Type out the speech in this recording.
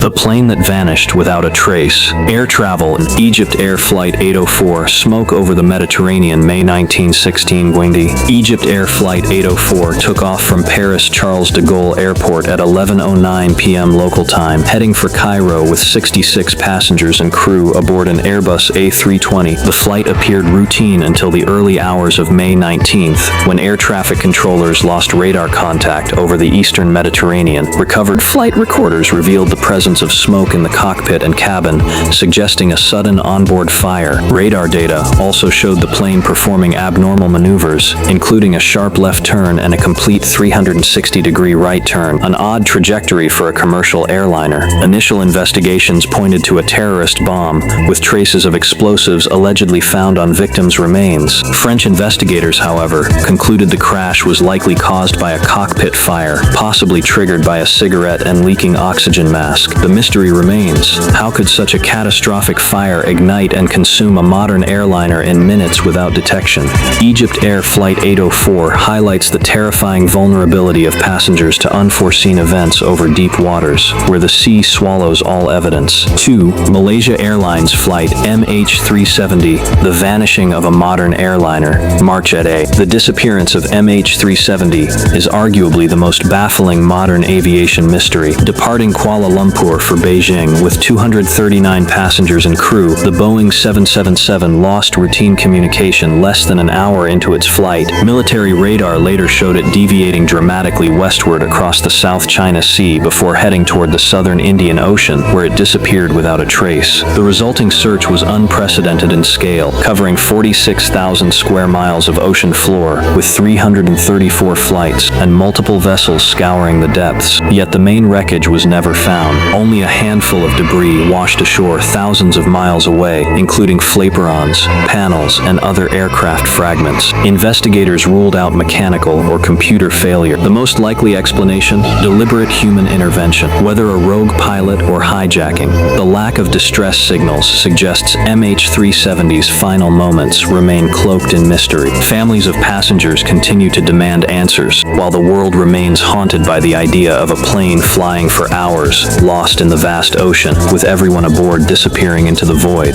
The plane that vanished without a trace. Air travel in Egypt Air Flight 804, smoke over the Mediterranean, May 1916, Gwindi. Egypt Air Flight 804 took off from Paris Charles de Gaulle Airport at 11:09 p.m. local time, heading for Cairo with 66 passengers and crew aboard an Airbus A320. The flight appeared routine until the early hours of May 19th, when air traffic controllers lost radar contact over the eastern Mediterranean. Recovered flight recorders revealed the presence of smoke in the cockpit and cabin, suggesting a sudden onboard fire. Radar data also showed the plane performing abnormal maneuvers, including a sharp left turn and a complete 360-degree right turn, an odd trajectory for a commercial airliner. Initial investigations pointed to a terrorist bomb, with traces of explosives allegedly found on victims' remains. French investigators, however, concluded the crash was likely caused by a cockpit fire, possibly triggered by a cigarette and leaking oxygen mask. The mystery remains. How could such a catastrophic fire ignite and consume a modern airliner in minutes without detection? Egypt Air Flight 804 highlights the terrifying vulnerability of passengers to unforeseen events over deep waters, where the sea swallows all evidence. 2. Malaysia Airlines Flight MH370, the vanishing of a modern airliner, March at A. The disappearance of MH370 is arguably the most baffling modern aviation mystery. Departing Kuala Lumpur for Beijing with 239 passengers and crew, the Boeing 777 lost routine communication less than an hour into its flight. Military radar later showed it deviating dramatically westward across the South China Sea before heading toward the southern Indian Ocean, where it disappeared without a trace. The resulting search was unprecedented in scale, covering 46,000 square miles of ocean floor, with 334 flights and multiple vessels scouring the depths. Yet the main wreckage was never found. Only a handful of debris washed ashore thousands of miles away, including flaperons, panels, and other aircraft fragments. Investigators ruled out mechanical or computer failure. The most likely explanation? Deliberate human intervention. Whether a rogue pilot or hijacking, the lack of distress signals suggests MH370's final moments remain cloaked in mystery. Families of passengers continue to demand answers, while the world remains haunted by the idea of a plane flying for hours, lost in the vast ocean, with everyone aboard disappearing into the void.